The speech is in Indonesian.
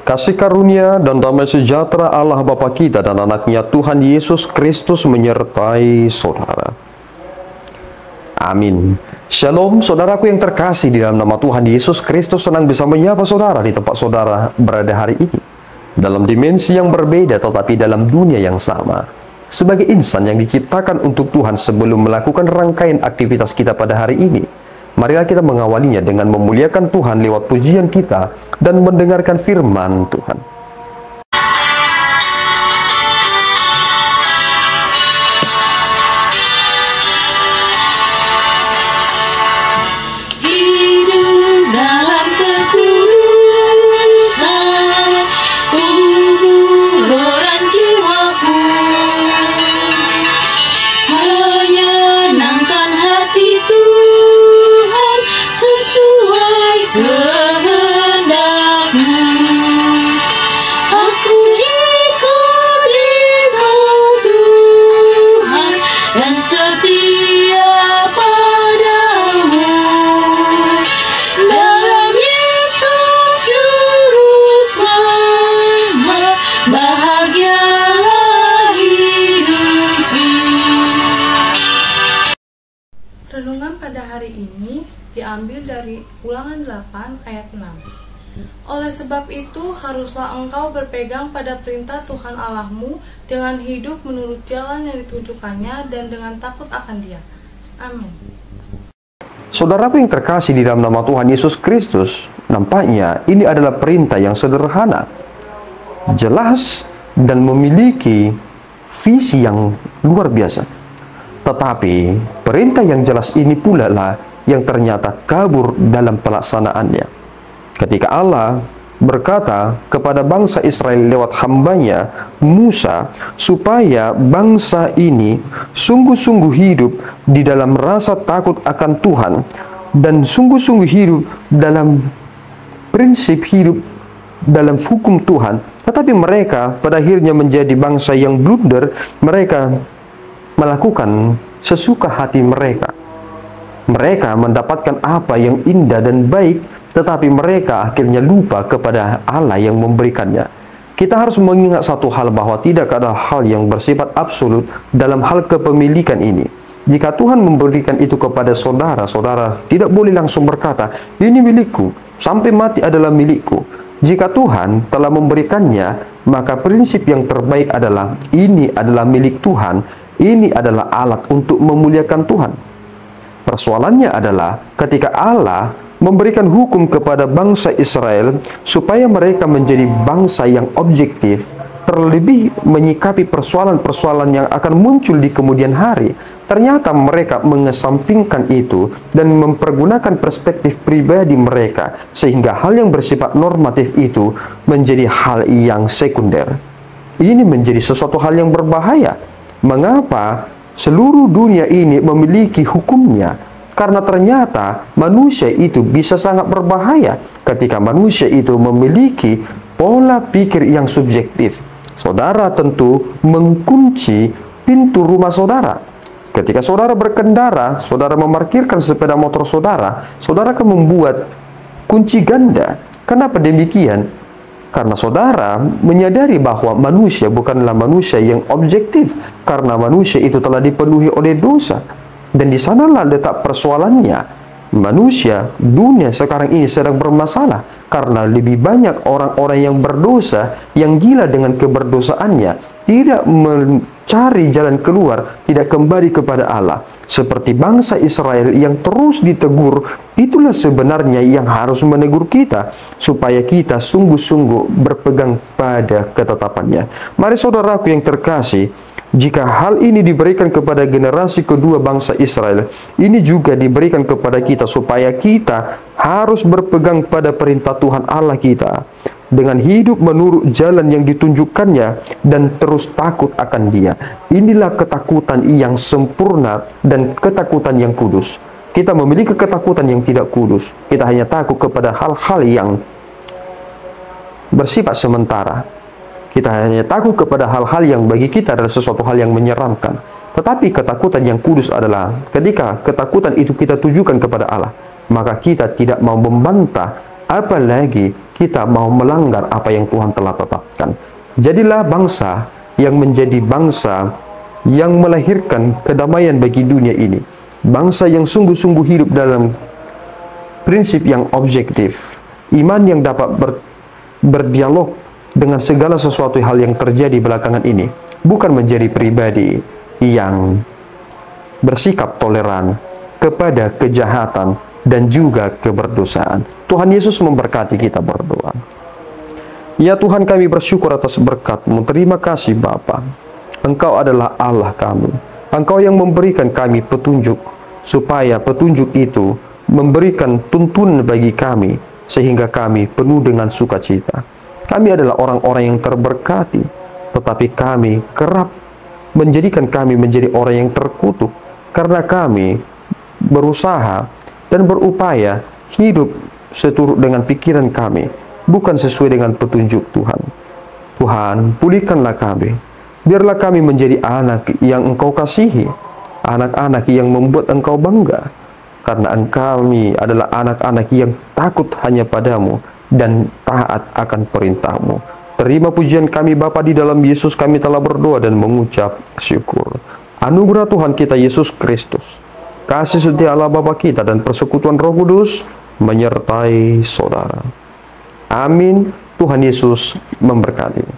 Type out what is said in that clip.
Kasih karunia dan damai sejahtera Allah Bapa kita dan anaknya Tuhan Yesus Kristus menyertai saudara. Amin. Shalom saudaraku yang terkasih di dalam nama Tuhan Yesus Kristus. Senang bisa menyapa saudara di tempat saudara berada hari ini, dalam dimensi yang berbeda tetapi dalam dunia yang sama. Sebagai insan yang diciptakan untuk Tuhan, sebelum melakukan rangkaian aktivitas kita pada hari ini, marilah kita mengawalinya dengan memuliakan Tuhan lewat pujian kita dan mendengarkan firman Tuhan. Renungan pada hari ini diambil dari Ulangan 8 ayat 6. Oleh sebab itu, haruslah engkau berpegang pada perintah Tuhan Allahmu dengan hidup menurut jalan yang ditujukannya dan dengan takut akan Dia. Amin. Saudaraku yang terkasih di dalam nama Tuhan Yesus Kristus, nampaknya ini adalah perintah yang sederhana, jelas, dan memiliki visi yang luar biasa. Tetapi perintah yang jelas ini pula lah yang ternyata kabur dalam pelaksanaannya. Ketika Allah berkata kepada bangsa Israel lewat hambanya Musa, supaya bangsa ini sungguh-sungguh hidup di dalam rasa takut akan Tuhan dan sungguh-sungguh hidup dalam prinsip hidup dalam hukum Tuhan, tetapi mereka pada akhirnya menjadi bangsa yang blunder. Mereka melakukan sesuka hati mereka. Mereka mendapatkan apa yang indah dan baik, tetapi mereka akhirnya lupa kepada Allah yang memberikannya. Kita harus mengingat satu hal, bahwa tidak ada hal yang bersifat absolut dalam hal kepemilikan ini. Jika Tuhan memberikan itu kepada saudara, saudara tidak boleh langsung berkata, ini milikku, sampai mati adalah milikku. Jika Tuhan telah memberikannya, maka prinsip yang terbaik adalah, ini adalah milik Tuhan. Ini adalah alat untuk memuliakan Tuhan. Persoalannya adalah ketika Allah memberikan hukum kepada bangsa Israel supaya mereka menjadi bangsa yang objektif, terlebih menyikapi persoalan-persoalan yang akan muncul di kemudian hari, ternyata mereka mengesampingkan itu dan mempergunakan perspektif pribadi mereka, sehingga hal yang bersifat normatif itu menjadi hal yang sekunder. Ini menjadi sesuatu hal yang berbahaya. Mengapa seluruh dunia ini memiliki hukumnya? Karena ternyata manusia itu bisa sangat berbahaya ketika manusia itu memiliki pola pikir yang subjektif. Saudara tentu mengunci pintu rumah saudara. Ketika saudara berkendara, saudara memarkirkan sepeda motor saudara, saudara akan membuat kunci ganda. Kenapa demikian? Karena saudara menyadari bahwa manusia bukanlah manusia yang objektif, karena manusia itu telah dipenuhi oleh dosa. Dan di sanalah letak persoalannya. Manusia, dunia sekarang ini sedang bermasalah karena lebih banyak orang-orang yang berdosa, yang gila dengan keberdosaannya, tidak mencari jalan keluar, tidak kembali kepada Allah. Seperti bangsa Israel yang terus ditegur, itulah sebenarnya yang harus menegur kita, supaya kita sungguh-sungguh berpegang pada ketetapannya. Mari saudaraku yang terkasih, jika hal ini diberikan kepada generasi kedua bangsa Israel, ini juga diberikan kepada kita, supaya kita harus berpegang pada perintah Tuhan Allah kita, dengan hidup menurut jalan yang ditunjukkannya dan terus takut akan Dia. Inilah ketakutan yang sempurna dan ketakutan yang kudus. Kita memiliki ketakutan yang tidak kudus. Kita hanya takut kepada hal-hal yang bersifat sementara. Kita hanya takut kepada hal-hal yang bagi kita adalah sesuatu hal yang menyeramkan. Tetapi ketakutan yang kudus adalah ketika ketakutan itu kita tujukan kepada Allah, maka kita tidak mau membantah apalagi kita mau melanggar apa yang Tuhan telah tetapkan. Jadilah bangsa yang menjadi bangsa yang melahirkan kedamaian bagi dunia ini. Bangsa yang sungguh-sungguh hidup dalam prinsip yang objektif. Iman yang dapat berdialog dengan segala sesuatu hal yang terjadi belakangan ini. Bukan menjadi pribadi yang bersikap toleran kepada kejahatan dan juga keberdosaan. Tuhan Yesus memberkati kita berdoa. Ya Tuhan, kami bersyukur atas berkat-Mu. Terima kasih Bapa. Engkau adalah Allah kami. Engkau yang memberikan kami petunjuk, supaya petunjuk itu memberikan tuntunan bagi kami, sehingga kami penuh dengan sukacita. Kami adalah orang-orang yang terberkati, tetapi kami kerap menjadikan kami menjadi orang yang terkutuk, karena kami berusaha dan berupaya hidup seturut dengan pikiran kami, bukan sesuai dengan petunjuk Tuhan. Tuhan, pulihkanlah kami. Biarlah kami menjadi anak yang Engkau kasihi, anak-anak yang membuat Engkau bangga, karena kami adalah anak-anak yang takut hanya padamu dan taat akan perintah-Mu. Terima pujian kami Bapa, di dalam Yesus kami telah berdoa dan mengucap syukur. Anugerah Tuhan kita Yesus Kristus, kasih setia Allah Bapa kita, dan persekutuan Roh Kudus menyertai saudara. Amin. Tuhan Yesus memberkati.